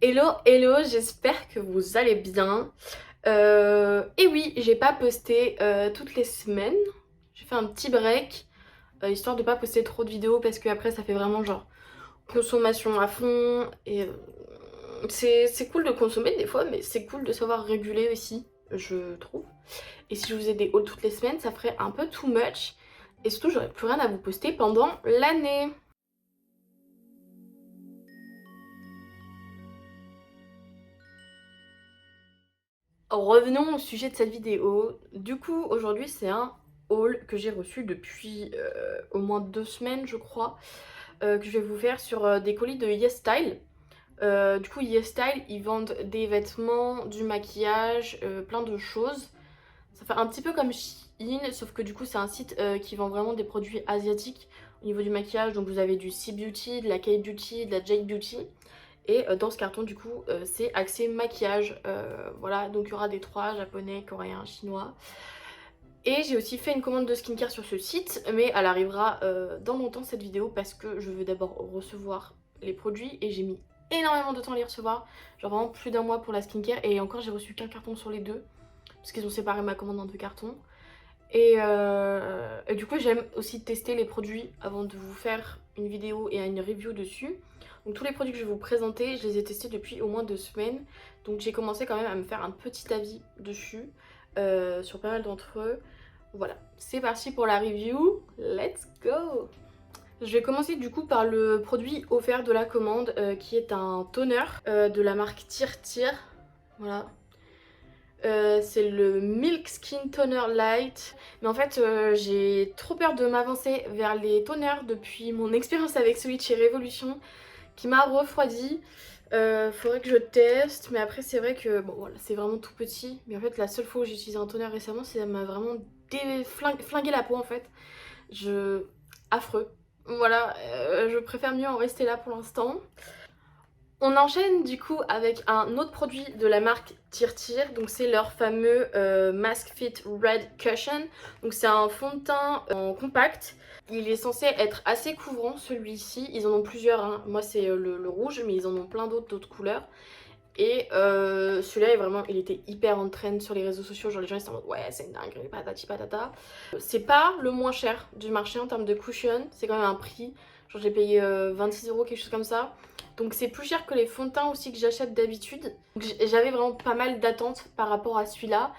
Hello, hello, j'espère que vous allez bien. Et oui, j'ai pas posté toutes les semaines. J'ai fait un petit break, histoire de pas poster trop de vidéos parce que après ça fait vraiment genre consommation à fond. Et c'est cool de consommer des fois, mais c'est cool de savoir réguler aussi, je trouve. Et si je faisais des hauls toutes les semaines, ça ferait un peu too much. Et surtout, j'aurais plus rien à vous poster pendant l'année. Revenons au sujet de cette vidéo. Du coup, aujourd'hui, c'est un haul que j'ai reçu depuis au moins 2 semaines, je crois, que je vais vous faire sur des colis de YesStyle. Du coup, YesStyle, ils vendent des vêtements, du maquillage, plein de choses. Ça fait un petit peu comme Shein, sauf que du coup, c'est un site qui vend vraiment des produits asiatiques au niveau du maquillage. Donc, vous avez du C-Beauty, de la K-Beauty, de la J-Beauty. Et dans ce carton du coup c'est axé maquillage, voilà, donc il y aura des trois: japonais, coréens, chinois. Et j'ai aussi fait une commande de skincare sur ce site, mais elle arrivera dans longtemps cette vidéo parce que je veux d'abord recevoir les produits et j'ai mis énormément de temps à les recevoir, genre vraiment plus d'un mois pour la skincare, et encore j'ai reçu qu'un carton sur les deux parce qu'ils ont séparé ma commande en deux cartons. Et du coup j'aime aussi tester les produits avant de vous faire une vidéo et une review dessus. Donc tous les produits que je vais vous présenter, je les ai testés depuis au moins 2 semaines. Donc j'ai commencé quand même à me faire un petit avis dessus, sur pas mal d'entre eux. Voilà, c'est parti pour la review, let's go. Je vais commencer du coup par le produit offert de la commande, qui est un toner de la marque Tir. Voilà. C'est le Milk Skin Toner Light. Mais en fait, j'ai trop peur de m'avancer vers les toners depuis mon expérience avec celui de chez Révolution qui m'a refroidi. Faudrait que je teste, mais après c'est vrai que bon voilà, c'est vraiment tout petit. Mais en fait la seule fois où j'ai utilisé un toner récemment, ça m'a vraiment flingué la peau en fait. Je... Affreux. Voilà, je préfère mieux en rester là pour l'instant. On enchaîne du coup avec un autre produit de la marque Tir, donc c'est leur fameux Mask Fit Red Cushion. Donc c'est un fond de teint en compact. Il est censé être assez couvrant celui-ci, ils en ont plusieurs, hein. Moi c'est le rouge, mais ils en ont plein d'autres couleurs. Et celui-là est vraiment, il était hyper en trend sur les réseaux sociaux, genre les gens étaient en mode ouais c'est une dinguerie, patati patata. C'est pas le moins cher du marché en termes de cushion, c'est quand même un prix, genre j'ai payé 26 € quelque chose comme ça. Donc c'est plus cher que les fonds de teint aussi que j'achète d'habitude. J'avais vraiment pas mal d'attentes par rapport à celui-là.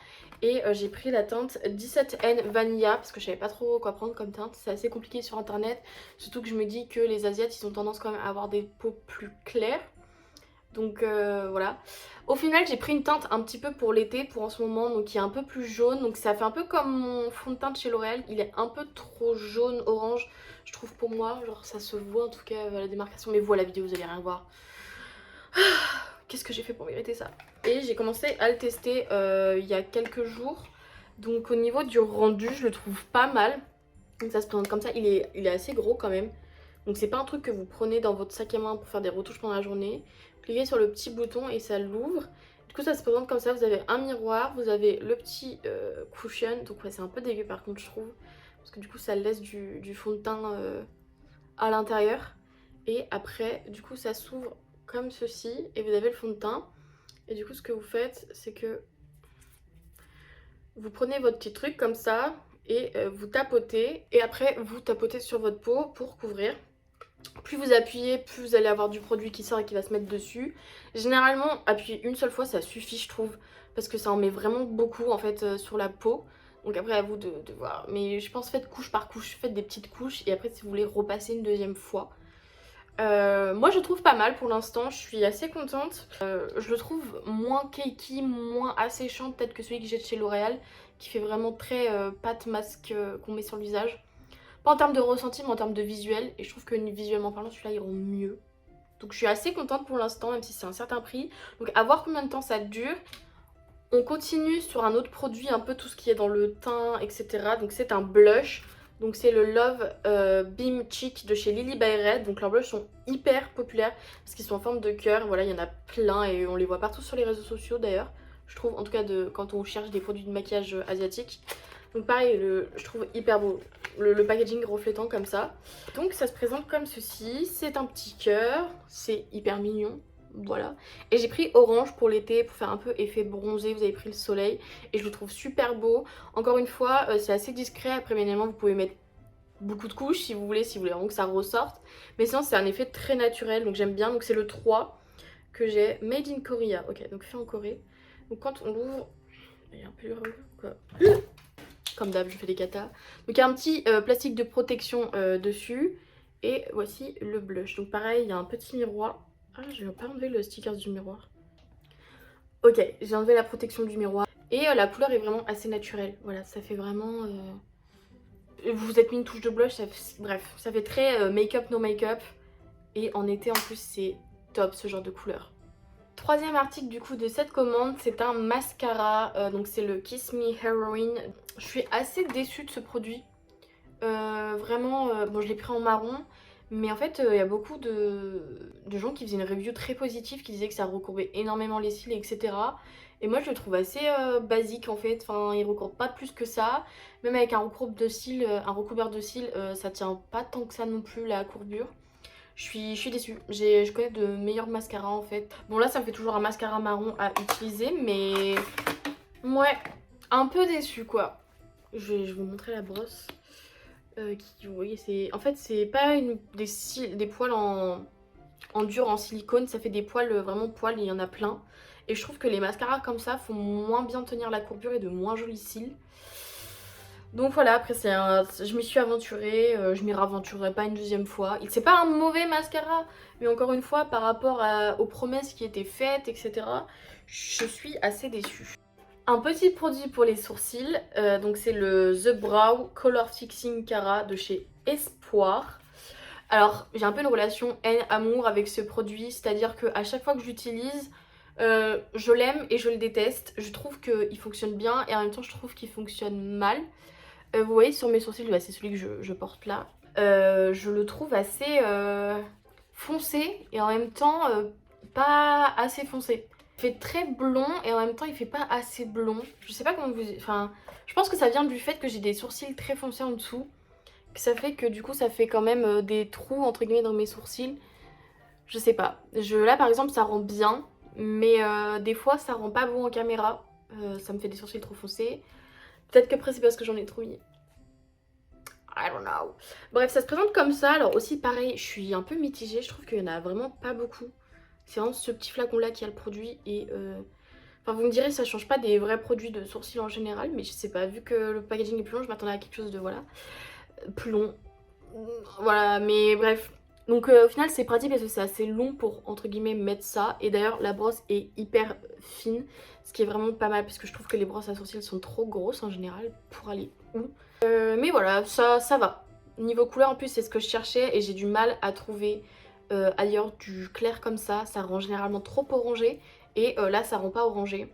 Et j'ai pris la teinte 17N Vanilla parce que je savais pas trop quoi prendre comme teinte. C'est assez compliqué sur internet, surtout que je me dis que les Asiates ils ont tendance quand même à avoir des peaux plus claires. Donc voilà. Au final j'ai pris une teinte un petit peu pour l'été, pour en ce moment, donc qui est un peu plus jaune. Donc ça fait un peu comme mon fond de teint de chez L'Oréal. Il est un peu trop jaune orange je trouve pour moi. Genre ça se voit en tout cas à la démarcation. Mais vous à la vidéo vous allez rien voir. Qu'est-ce que j'ai fait pour mériter ça? Et j'ai commencé à le tester il y a quelques jours. Donc au niveau du rendu je le trouve pas mal. Donc ça se présente comme ça, il est assez gros quand même. Donc c'est pas un truc que vous prenez dans votre sac à main pour faire des retouches pendant la journée. Cliquez sur le petit bouton et ça l'ouvre. Du coup ça se présente comme ça, vous avez un miroir, vous avez le petit cushion. Donc ouais c'est un peu dégueu par contre je trouve. Parce que du coup ça laisse du fond de teint à l'intérieur. Et après du coup ça s'ouvre comme ceci et vous avez le fond de teint. Et du coup ce que vous faites c'est que vous prenez votre petit truc comme ça et vous tapotez. Et après vous tapotez sur votre peau pour couvrir. Plus vous appuyez, plus vous allez avoir du produit qui sort et qui va se mettre dessus. Généralement, appuyer une seule fois, ça suffit, je trouve, parce que ça en met vraiment beaucoup en fait sur la peau. Donc après, à vous de voir. Mais je pense faites couche par couche, faites des petites couches et après si vous voulez repasser une deuxième fois. Moi je trouve pas mal pour l'instant, je suis assez contente. Je le trouve moins cakey, moins asséchant peut-être que celui que j'ai de chez L'Oréal, qui fait vraiment très pâte masque qu'on met sur le visage. Pas en termes de ressenti mais en termes de visuel, et je trouve que visuellement parlant celui-là ira mieux. Donc je suis assez contente pour l'instant même si c'est un certain prix. Donc à voir combien de temps ça dure. On continue sur un autre produit, un peu tout ce qui est dans le teint etc. Donc c'est un blush. Donc c'est le Love Beam Cheek de chez Lily by Red. Donc leurs blushs sont hyper populaires parce qu'ils sont en forme de cœur. Voilà, il y en a plein et on les voit partout sur les réseaux sociaux d'ailleurs. Je trouve en tout cas quand on cherche des produits de maquillage asiatiques. Donc pareil, je trouve hyper beau, le packaging reflétant comme ça. Donc ça se présente comme ceci, c'est un petit cœur, c'est hyper mignon. voilà. Et j'ai pris orange pour l'été pour faire un peu effet bronzé, vous avez pris le soleil et je le trouve super beau. Encore une fois, c'est assez discret, après bien évidemment vous pouvez mettre beaucoup de couches si vous voulez vraiment que ça ressorte. Mais sinon c'est un effet très naturel donc j'aime bien. Donc c'est le 3 que j'ai, Made in Korea, ok, donc fait en Corée. Donc quand on l'ouvre, il y a un peu quoi. Comme d'hab, je fais des katas. Donc il y a un petit plastique de protection dessus. Et voici le blush. Donc pareil, il y a un petit miroir. Ah, je vais pas enlever le sticker du miroir. Ok, j'ai enlevé la protection du miroir. Et la couleur est vraiment assez naturelle. Voilà, ça fait vraiment... Vous êtes mis une touche de blush, bref, ça fait très make-up, no make-up. Et en été en plus, c'est top ce genre de couleur. Troisième article du coup de cette commande, c'est un mascara, donc c'est le Kiss Me Heroine. Je suis assez déçue de ce produit, vraiment, bon je l'ai pris en marron, mais en fait il y a beaucoup de gens qui faisaient une review très positive, qui disaient que ça recourbait énormément les cils, etc. Et moi je le trouve assez basique en fait, enfin il recourbe pas plus que ça, même avec un recouvert de cils, ça tient pas tant que ça non plus la courbure. Je suis déçue, je connais de meilleurs mascaras en fait. Bon là ça me fait toujours un mascara marron à utiliser mais ouais, un peu déçue quoi. Je vais vous montrer la brosse. Vous voyez, en fait c'est pas des poils en dur, en silicone, ça fait des poils, vraiment poils, il y en a plein. Et je trouve que les mascaras comme ça font moins bien tenir la courbure et de moins jolis cils. Donc voilà, après je m'y suis aventurée, je m'y raventurerai pas une deuxième fois. C'est pas un mauvais mascara, mais encore une fois, par rapport aux promesses qui étaient faites, etc., je suis assez déçue. Un petit produit pour les sourcils, donc c'est le The Brow Color Fixing Cara de chez Espoir. Alors j'ai un peu une relation haine-amour avec ce produit, c'est-à-dire qu'à chaque fois que j'utilise, je l'aime et je le déteste. Je trouve qu'il fonctionne bien et en même temps je trouve qu'il fonctionne mal. Vous voyez sur mes sourcils, bah, c'est celui que je porte là. Je le trouve assez foncé et en même temps pas assez foncé. Il fait très blond et en même temps il fait pas assez blond. Je sais pas comment vous... Enfin, je pense que ça vient du fait que j'ai des sourcils très foncés en dessous. Que ça fait que du coup ça fait quand même des trous entre guillemets dans mes sourcils. Je sais pas. Là par exemple ça rend bien. Mais des fois ça rend pas bon en caméra. Ça me fait des sourcils trop foncés. Peut-être qu'après c'est parce que j'en ai trop mis. I don't know. Bref, ça se présente comme ça. Alors aussi pareil, je suis un peu mitigée. Je trouve qu'il y en a vraiment pas beaucoup. C'est vraiment ce petit flacon là qui a le produit. Et enfin vous me direz ça change pas des vrais produits de sourcils en général. Mais je sais pas, vu que le packaging est plus long, je m'attendais à quelque chose de voilà plus long. Voilà, mais bref. Donc au final c'est pratique parce que c'est assez long pour entre guillemets mettre ça. Et d'ailleurs la brosse est hyper fine. Ce qui est vraiment pas mal parce que je trouve que les brosses à sourcils sont trop grosses en général pour aller où. Mais voilà, ça va. Niveau couleur en plus c'est ce que je cherchais et j'ai du mal à trouver ailleurs du clair comme ça. Ça rend généralement trop orangé et là ça rend pas orangé.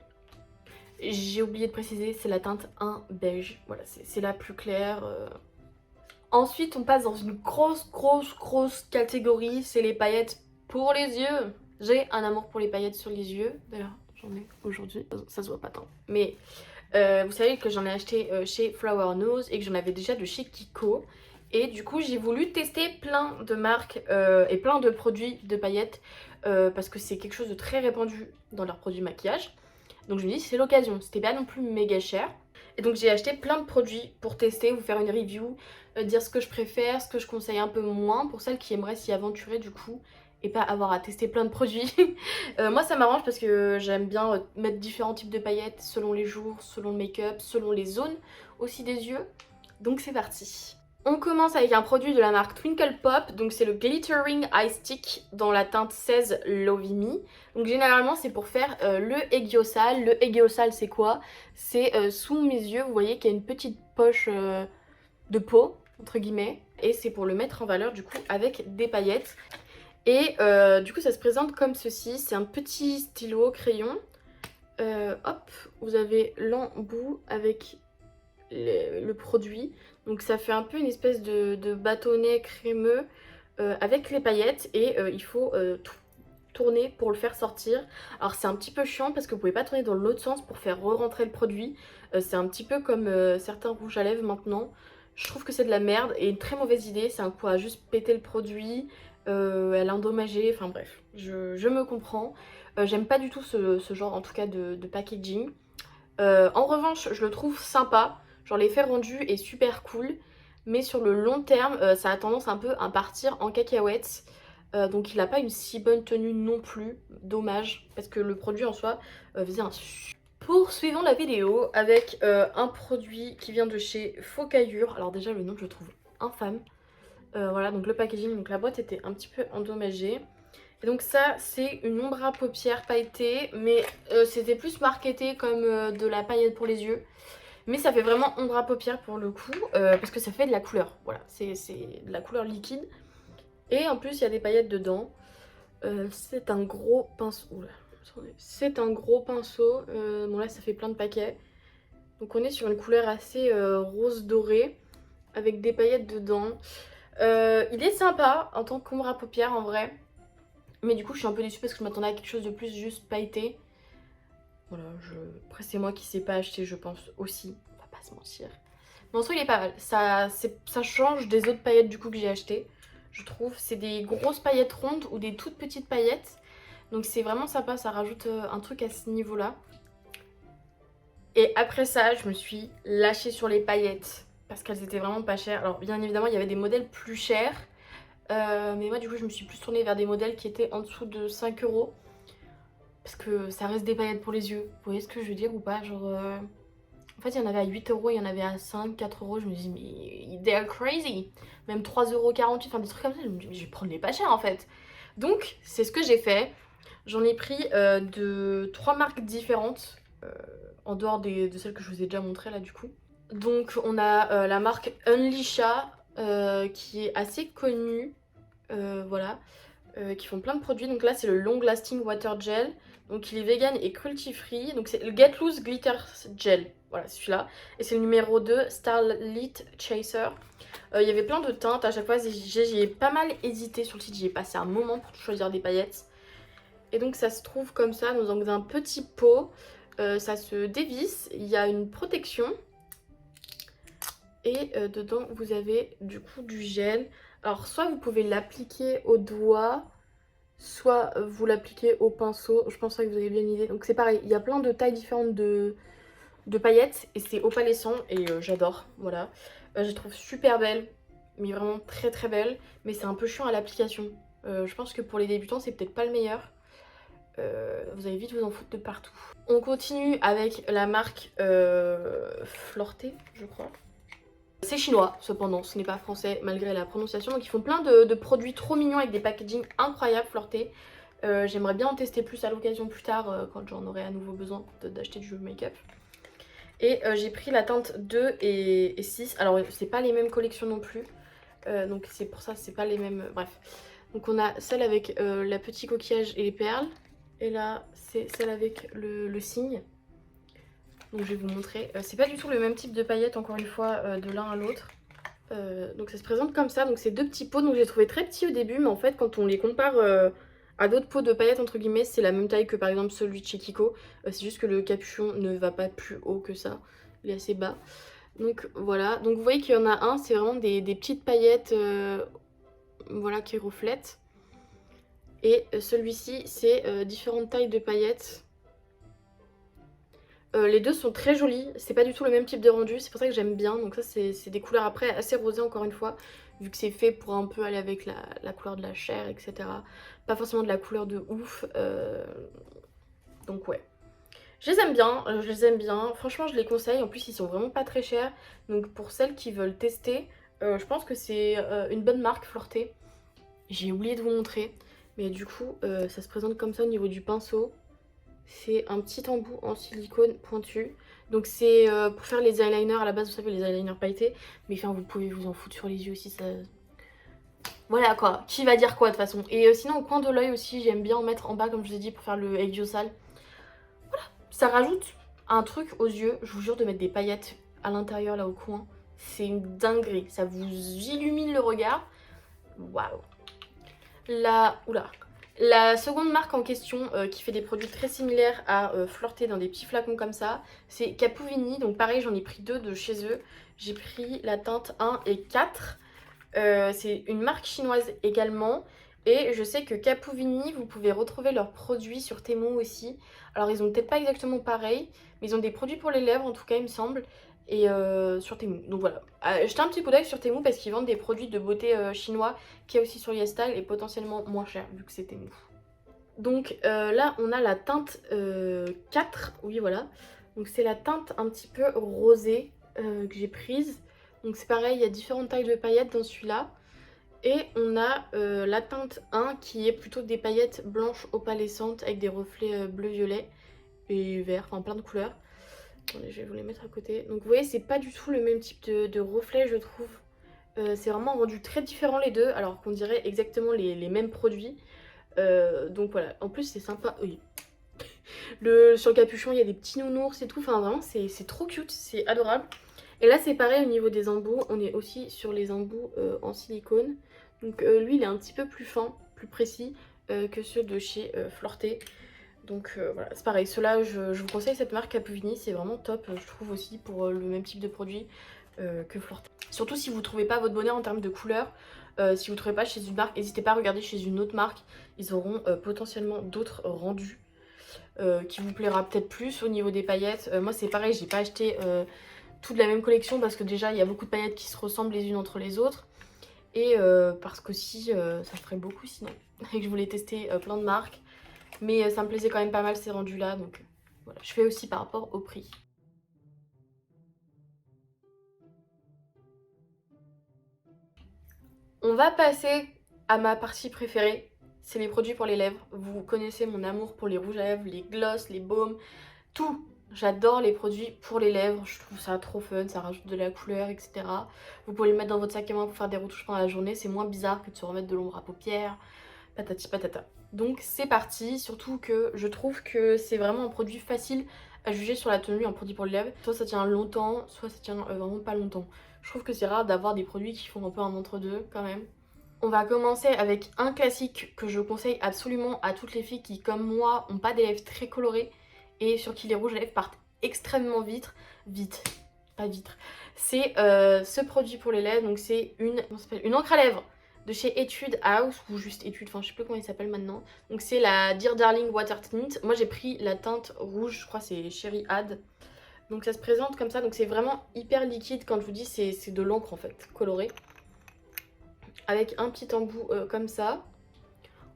J'ai oublié de préciser, c'est la teinte 1 beige. Voilà, c'est la plus claire. Ensuite on passe dans une grosse catégorie, c'est les paillettes pour les yeux. J'ai un amour pour les paillettes sur les yeux. D'ailleurs j'en ai aujourd'hui, ça se voit pas tant. Mais vous savez que j'en ai acheté chez Flower Nose et que j'en avais déjà de chez Kiko. Et du coup j'ai voulu tester plein de marques et plein de produits de paillettes parce que c'est quelque chose de très répandu dans leurs produits maquillage. Donc je me dis c'est l'occasion, c'était pas non plus méga cher. Et donc j'ai acheté plein de produits pour tester, vous faire une review, dire ce que je préfère, ce que je conseille un peu moins pour celles qui aimeraient s'y aventurer du coup et pas avoir à tester plein de produits. Moi ça m'arrange parce que j'aime bien mettre différents types de paillettes selon les jours, selon le make-up, selon les zones aussi des yeux. Donc c'est parti. On commence avec un produit de la marque Twinkle Pop, donc c'est le Glittering Eye Stick dans la teinte 16 Lovey Me. Donc généralement c'est pour faire le aiguillosal. Le aiguillosal c'est quoi? C'est sous mes yeux, vous voyez qu'il y a une petite poche de peau, entre guillemets. Et c'est pour le mettre en valeur du coup avec des paillettes. Et du coup ça se présente comme ceci, c'est un petit stylo crayon. Hop, vous avez l'embout avec le produit. Donc ça fait un peu une espèce de bâtonnet crémeux avec les paillettes et il faut tourner pour le faire sortir. Alors c'est un petit peu chiant parce que vous pouvez pas tourner dans l'autre sens pour faire re-rentrer le produit. C'est un petit peu comme certains rouges à lèvres maintenant. Je trouve que c'est de la merde et une très mauvaise idée. C'est un coup à juste péter le produit. elle est endommagée, enfin bref, je me comprends. J'aime pas du tout ce genre en tout cas de packaging. En revanche, je le trouve sympa, genre l'effet rendu est super cool, mais sur le long terme, ça a tendance un peu à partir en cacahuètes. Donc il a pas une si bonne tenue non plus, dommage, parce que le produit en soi faisait un... Poursuivons la vidéo avec un produit qui vient de chez Focallure. Alors déjà le nom je le trouve infâme. Voilà, donc le packaging, donc la boîte était un petit peu endommagée. Et donc ça c'est une ombre à paupières pailletée, mais c'était plus marketé comme de la paillette pour les yeux. Mais ça fait vraiment ombre à paupières pour le coup, parce que ça fait de la couleur. Voilà, c'est de la couleur liquide. Et en plus il y a des paillettes dedans. C'est un gros pinceau. Oula, attendez. C'est un gros pinceau. Bon là ça fait plein de paquets. Donc on est sur une couleur assez rose doré avec des paillettes dedans. Il est sympa en tant qu'ombre à paupières en vrai. Mais du coup je suis un peu déçue parce que je m'attendais à quelque chose de plus juste pailleté. Voilà, après c'est moi qui sais pas acheter je pense aussi. On va pas se mentir. Mais en soi il est pas mal. Ça change des autres paillettes du coup que j'ai acheté. Je trouve c'est des grosses paillettes rondes ou des toutes petites paillettes. Donc c'est vraiment sympa, ça rajoute un truc à ce niveau-là. Et après ça, je me suis lâchée sur les paillettes parce qu'elles étaient vraiment pas chères. Alors bien évidemment, il y avait des modèles plus chers. Mais moi du coup, je me suis plus tournée vers des modèles qui étaient en dessous de 5 euros. Parce que ça reste des paillettes pour les yeux. Vous voyez ce que je veux dire ou pas? Genre, en fait, il y en avait à 8 euros, il y en avait à 5, 4 euros. Je me dis, mais they're crazy. Même 3,48 €, enfin des trucs comme ça. Je me dis, mais je vais prendre les pas chers en fait. Donc, c'est ce que j'ai fait. J'en ai pris de 3 marques différentes, en dehors de celles que je vous ai déjà montrées là du coup. Donc on a la marque Unleasha qui est assez connue, voilà, qui font plein de produits. Donc là c'est le Long Lasting Water Gel, donc il est vegan et cruelty free. Donc c'est le Get Loose Glitter Gel, voilà c'est celui-là. Et c'est le numéro 2, Starlit Chaser. Il y avait plein de teintes, à chaque fois j'ai pas mal hésité sur le site, j'y ai passé un moment pour choisir des paillettes. Et donc ça se trouve comme ça dans un petit pot, ça se dévisse, il y a une protection et dedans vous avez du coup du gel. Alors soit vous pouvez l'appliquer au doigt, soit vous l'appliquez au pinceau, je pense que vous avez bien une idée. Donc c'est pareil, il y a plein de tailles différentes de paillettes et c'est opalescent et j'adore, voilà. Je les trouve super belles, mais vraiment très très belles, mais c'est un peu chiant à l'application. Je pense que pour les débutants c'est peut-être pas le meilleur. Vous allez vite vous en foutre de partout. On continue avec la marque Florté, je crois. C'est chinois, cependant, ce n'est pas français malgré la prononciation. Donc ils font plein de produits trop mignons avec des packaging incroyables, Florté. J'aimerais bien en tester plus à l'occasion plus tard quand j'en aurai à nouveau besoin d'acheter du make-up. Et j'ai pris la teinte 2 et 6. Alors c'est pas les mêmes collections non plus. Donc c'est pour ça c'est pas les mêmes. Bref. Donc on a celle avec la petite coquillage et les perles. Et là, c'est celle avec le cygne. Donc je vais vous montrer. C'est pas du tout le même type de paillettes, encore une fois, de l'un à l'autre. Donc ça se présente comme ça. Donc c'est deux petits pots. Donc je les trouvais très petits au début. Mais en fait, quand on les compare à d'autres pots de paillettes, entre guillemets, c'est la même taille que par exemple celui de chez Kiko. C'est juste que le capuchon ne va pas plus haut que ça. Il est assez bas. Donc voilà. Donc vous voyez qu'il y en a un, c'est vraiment des petites paillettes voilà, qui reflètent. Et celui-ci, c'est différentes tailles de paillettes. Les deux sont très jolis, c'est pas du tout le même type de rendu, c'est pour ça que j'aime bien. Donc ça c'est des couleurs après assez rosées encore une fois, vu que c'est fait pour un peu aller avec la couleur de la chair, etc. Pas forcément de la couleur de ouf. Donc ouais. Je les aime bien, franchement je les conseille, en plus ils sont vraiment pas très chers. Donc pour celles qui veulent tester, je pense que c'est une bonne marque, Florté. J'ai oublié de vous montrer. Mais du coup, ça se présente comme ça au niveau du pinceau. C'est un petit embout en silicone pointu. Donc c'est pour faire les eyeliners. À la base, vous savez, les eyeliners pailletés. Mais enfin, vous pouvez vous en foutre sur les yeux aussi. Ça... Voilà quoi. Qui va dire quoi de toute façon. Et sinon, au coin de l'œil aussi, j'aime bien en mettre en bas, comme je vous ai dit, pour faire le aiguille sale. Voilà. Ça rajoute un truc aux yeux. Je vous jure de mettre des paillettes à l'intérieur, là, au coin. C'est une dinguerie. Ça vous illumine le regard. Waouh. La seconde marque en question qui fait des produits très similaires à Florté dans des petits flacons comme ça, c'est Capouvini. Donc pareil, j'en ai pris deux de chez eux. J'ai pris la teinte 1 et 4. C'est une marque chinoise également. Et je sais que Capouvini, vous pouvez retrouver leurs produits sur Temu aussi. Alors ils ont peut-être pas exactement pareil, mais ils ont des produits pour les lèvres en tout cas il me semble. Et sur Temu. Donc voilà. Jetez un petit coup d'œil sur Temu parce qu'ils vendent des produits de beauté chinois qui est aussi sur YesStyle et potentiellement moins cher vu que c'est Temu. Donc là on a la teinte 4, oui voilà. Donc c'est la teinte un petit peu rosée que j'ai prise. Donc c'est pareil, il y a différentes tailles de paillettes dans celui-là. Et on a la teinte 1 qui est plutôt des paillettes blanches opalescentes avec des reflets bleu-violet et vert, enfin plein de couleurs. Attendez, je vais vous les mettre à côté. Donc vous voyez, c'est pas du tout le même type de reflet je trouve. C'est vraiment rendu très différent les deux alors qu'on dirait exactement les mêmes produits. Donc voilà, en plus c'est sympa. Oui. Sur le capuchon il y a des petits nounours et tout, enfin vraiment c'est trop cute, c'est adorable. Et là c'est pareil au niveau des embouts, on est aussi sur les embouts en silicone. Donc lui il est un petit peu plus fin, plus précis que ceux de chez Florté. Donc voilà, c'est pareil, ceux-là je vous conseille cette marque Capouvini, c'est vraiment top je trouve aussi pour le même type de produit que Florté. Surtout si vous ne trouvez pas votre bonheur en termes de couleur, si vous ne trouvez pas chez une marque, n'hésitez pas à regarder chez une autre marque, ils auront potentiellement d'autres rendus qui vous plaira peut-être plus au niveau des paillettes. Moi c'est pareil, j'ai pas acheté toute la même collection parce que déjà il y a beaucoup de paillettes qui se ressemblent les unes entre les autres. Et parce qu'aussi ça ferait beaucoup sinon. Et que je voulais tester plein de marques. Mais ça me plaisait quand même pas mal ces rendus là. Donc voilà, je fais aussi par rapport au prix. On va passer à ma partie préférée. C'est les produits pour les lèvres. Vous connaissez mon amour pour les rouges à lèvres, les glosses, les baumes, tout. J'adore les produits pour les lèvres, je trouve ça trop fun, ça rajoute de la couleur, etc. Vous pouvez le mettre dans votre sac à main pour faire des retouches pendant la journée, c'est moins bizarre que de se remettre de l'ombre à paupières, patati patata. Donc c'est parti, surtout que je trouve que c'est vraiment un produit facile à juger sur la tenue, un produit pour les lèvres. Soit ça tient longtemps, soit ça tient vraiment pas longtemps. Je trouve que c'est rare d'avoir des produits qui font un peu un entre-deux quand même. On va commencer avec un classique que je conseille absolument à toutes les filles qui, comme moi, n'ont pas des lèvres très colorées et sur qui les rouges à lèvres partent extrêmement vite. Pas vitre. C'est ce produit pour les lèvres, donc c'est une encre à lèvres de chez Etude House, ou juste Etude, enfin je sais plus comment il s'appelle maintenant. Donc c'est la Dear Darling Water Tint. Moi j'ai pris la teinte rouge, je crois c'est Cherry Had. Donc ça se présente comme ça, donc c'est vraiment hyper liquide. Quand je vous dis c'est de l'encre en fait, colorée. Avec un petit embout comme ça.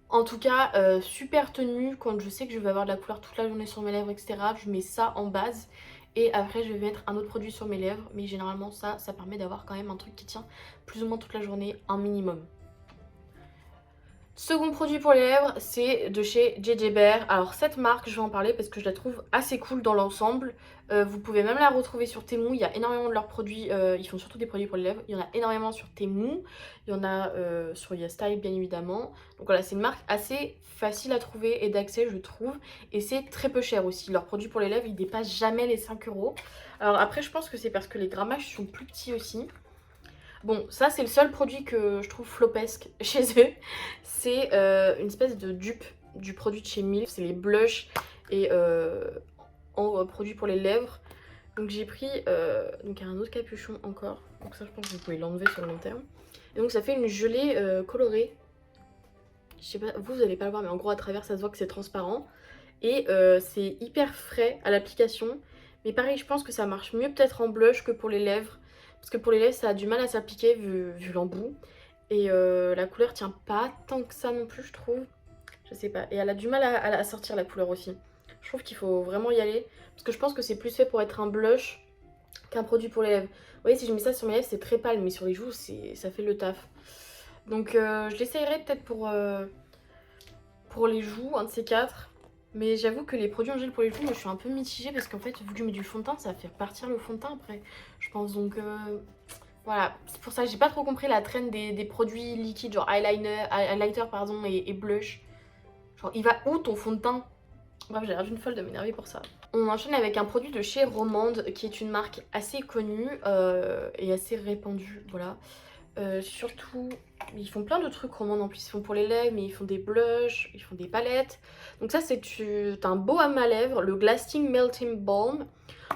En tout cas, super tenue quand je sais que je vais avoir de la couleur toute la journée sur mes lèvres, etc. Je mets ça en base et après je vais mettre un autre produit sur mes lèvres. Mais généralement ça permet d'avoir quand même un truc qui tient plus ou moins toute la journée, un minimum. Second produit pour les lèvres, c'est de chez JJ Bear. Alors cette marque, je vais en parler parce que je la trouve assez cool dans l'ensemble. Vous pouvez même la retrouver sur Temu, il y a énormément de leurs produits, ils font surtout des produits pour les lèvres. Il y en a énormément sur Temu, il y en a sur YesStyle bien évidemment. Donc voilà, c'est une marque assez facile à trouver et d'accès je trouve. Et c'est très peu cher aussi, leurs produits pour les lèvres ils dépassent jamais les 5 €. Alors après je pense que c'est parce que les grammages sont plus petits aussi. Bon, ça c'est le seul produit que je trouve flopesque chez eux. C'est une espèce de dupe du produit de chez Milk. C'est les blushs et en produit pour les lèvres. Donc j'ai pris donc un autre capuchon encore. Donc ça je pense que vous pouvez l'enlever sur le long terme. Et donc ça fait une gelée colorée. Je sais pas, vous allez pas le voir mais en gros à travers ça se voit que c'est transparent. Et c'est hyper frais à l'application. Mais pareil je pense que ça marche mieux peut-être en blush que pour les lèvres. Parce que pour les lèvres ça a du mal à s'appliquer vu l'embout. Et la couleur tient pas tant que ça non plus je trouve. Je sais pas. Et elle a du mal à sortir la couleur aussi. Je trouve qu'il faut vraiment y aller. Parce que je pense que c'est plus fait pour être un blush qu'un produit pour les lèvres. Vous voyez si je mets ça sur mes lèvres c'est très pâle. Mais sur les joues ça fait le taf. Donc je l'essayerai peut-être pour les joues, un de ces quatre. Mais j'avoue que les produits en gel pour les joues, moi je suis un peu mitigée parce qu'en fait, vu que je mets du fond de teint, ça fait partir le fond de teint après, je pense. Donc voilà, c'est pour ça que j'ai pas trop compris la trend des produits liquides, genre highlighter pardon, et blush. Genre, il va où ton fond de teint? Bref, j'ai l'air d'une folle de m'énerver pour ça. On enchaîne avec un produit de chez Romande, qui est une marque assez connue et assez répandue, voilà. Surtout, ils font plein de trucs Romande en plus, ils font pour les lèvres, mais ils font des blushs, ils font des palettes. Donc ça c'est un baume à lèvres, le Glasting Melting Balm.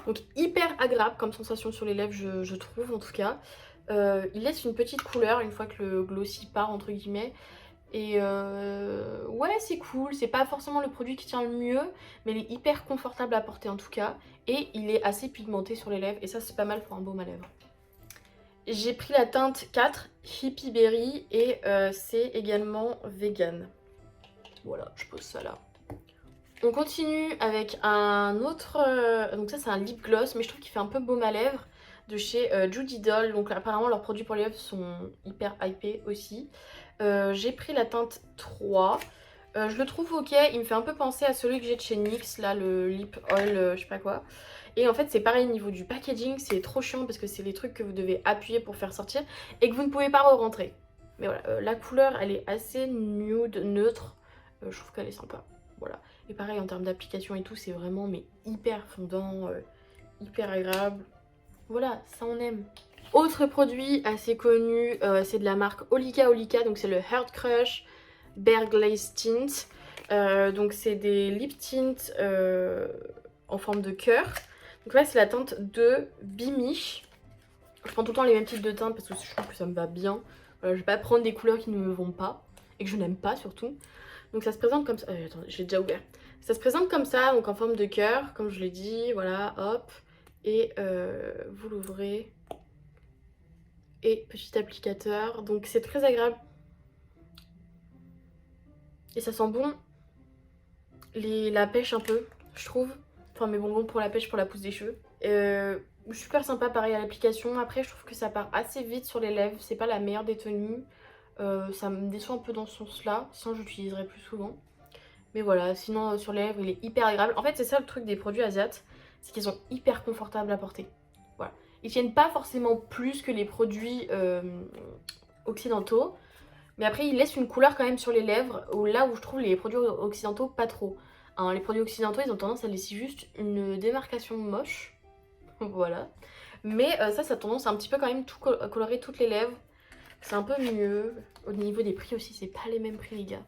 Donc hyper agréable comme sensation sur les lèvres je trouve en tout cas. Il laisse une petite couleur une fois que le glossy part entre guillemets. Et ouais, c'est cool, c'est pas forcément le produit qui tient le mieux, mais il est hyper confortable à porter en tout cas. Et il est assez pigmenté sur les lèvres, et ça c'est pas mal pour un baume à lèvres. J'ai pris la teinte 4 Hippie Berry et c'est également vegan. Voilà, je pose ça là. On continue avec un autre, donc ça c'est un lip gloss, mais je trouve qu'il fait un peu baume à lèvres de chez Judy Doll. Donc apparemment leurs produits pour les lèvres sont hyper hypés aussi. J'ai pris la teinte 3. Je le trouve ok, il me fait un peu penser à celui que j'ai de chez NYX, là le lip oil je sais pas quoi. Et en fait c'est pareil au niveau du packaging, c'est trop chiant parce que c'est les trucs que vous devez appuyer pour faire sortir et que vous ne pouvez pas re-rentrer. Mais voilà, la couleur elle est assez nude, neutre, je trouve qu'elle est sympa. Voilà. Et pareil en termes d'application et tout, c'est vraiment mais hyper fondant, hyper agréable. Voilà, ça on aime. Autre produit assez connu, c'est de la marque Olika Olika, donc c'est le Heart Crush Bare Glaze Tint. Donc c'est des lip tints en forme de cœur. Donc là c'est la teinte de Bimish. Je prends tout le temps les mêmes types de teintes parce que je trouve que ça me va bien. Voilà, je vais pas prendre des couleurs qui ne me vont pas et que je n'aime pas surtout. Donc ça se présente comme ça. Attends, j'ai déjà ouvert. Ça se présente comme ça, donc en forme de cœur, comme je l'ai dit. Voilà, hop. Et vous l'ouvrez. Et petit applicateur. Donc c'est très agréable. Et ça sent bon la pêche un peu, je trouve. Enfin mes bonbons pour la pêche, pour la pousse des cheveux. Super sympa pareil à l'application. Après je trouve que ça part assez vite sur les lèvres. C'est pas la meilleure des tenues. Ça me déçoit un peu dans ce sens là. Sinon j'utiliserai plus souvent. Mais voilà, sinon sur les lèvres il est hyper agréable. En fait c'est ça le truc des produits asiates. C'est qu'ils sont hyper confortables à porter. Voilà. Ils tiennent pas forcément plus que les produits occidentaux. Mais après, ils laissent une couleur quand même sur les lèvres, là où je trouve les produits occidentaux pas trop. Hein, les produits occidentaux, ils ont tendance à laisser juste une démarcation moche. Voilà. Mais ça a tendance à un petit peu quand même tout colorer toutes les lèvres. C'est un peu mieux. Au niveau des prix aussi, c'est pas les mêmes prix, les gars.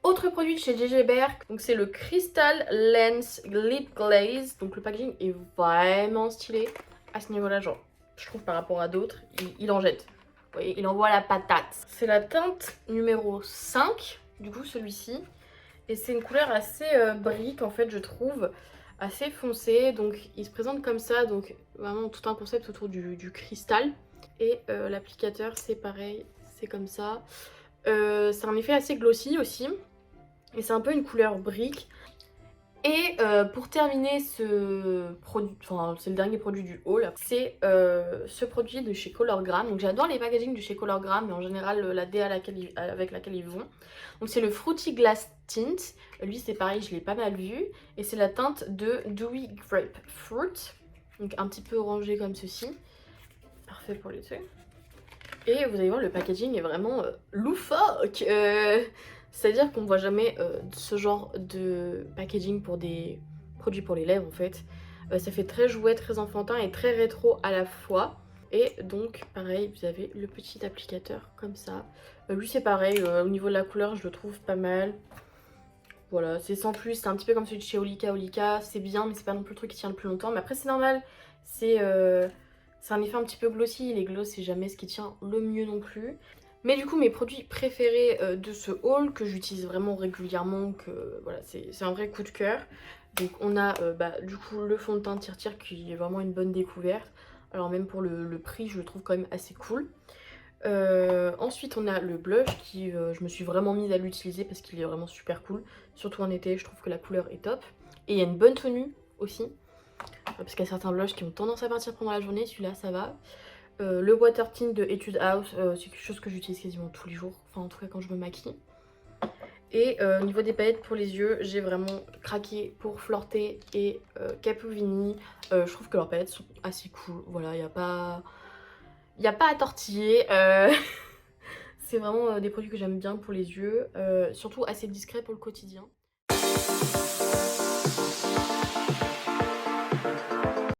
Autre produit de chez JJ Berg, donc c'est le Crystal Lens Lip Glaze. Donc le packaging est vraiment stylé à ce niveau-là, genre, je trouve par rapport à d'autres, il en jette. Vous voyez, il envoie la patate. C'est la teinte numéro 5, du coup celui-ci. Et c'est une couleur assez brique en fait, je trouve, assez foncée. Donc il se présente comme ça, donc vraiment tout un concept autour du cristal. Et l'applicateur c'est pareil, c'est comme ça. C'est un effet assez glossy aussi. Et c'est un peu une couleur brique. Et pour terminer ce produit, enfin c'est le dernier produit du haul, c'est ce produit de chez Colorgram. Donc j'adore les packagings de chez Colorgram, mais en général la DA avec laquelle ils vont. Donc c'est le Fruity Glass Tint. Lui c'est pareil, je l'ai pas mal vu. Et c'est la teinte de Dewy Grapefruit. Donc un petit peu orangé comme ceci. Parfait pour l'été. Et vous allez voir, le packaging est vraiment loufoque. C'est-à-dire qu'on ne voit jamais ce genre de packaging pour des produits pour les lèvres en fait. Ça fait très jouet, très enfantin et très rétro à la fois. Et donc pareil, vous avez le petit applicateur comme ça. Lui c'est pareil, au niveau de la couleur je le trouve pas mal. Voilà, c'est sans plus, c'est un petit peu comme celui de chez Olika Olika. C'est bien mais c'est pas non plus le truc qui tient le plus longtemps. Mais après c'est normal, c'est un effet un petit peu glossy. Les gloss c'est jamais ce qui tient le mieux non plus. Mais du coup mes produits préférés de ce haul que j'utilise vraiment régulièrement, que voilà c'est un vrai coup de cœur. Donc on a du coup le fond de teint Tire qui est vraiment une bonne découverte. Alors même pour le prix je le trouve quand même assez cool. Ensuite on a le blush qui je me suis vraiment mise à l'utiliser parce qu'il est vraiment super cool. Surtout en été je trouve que la couleur est top. Et il y a une bonne tenue aussi. Parce qu'il y a certains blushs qui ont tendance à partir pendant la journée, celui-là ça va. Le water tint de Etude House, c'est quelque chose que j'utilise quasiment tous les jours, enfin en tout cas quand je me maquille. Et au niveau des paillettes pour les yeux, j'ai vraiment craqué pour Flirté et Capuvini. Je trouve que leurs paillettes sont assez cool, voilà, il n'y a pas à tortiller. C'est vraiment des produits que j'aime bien pour les yeux, surtout assez discrets pour le quotidien.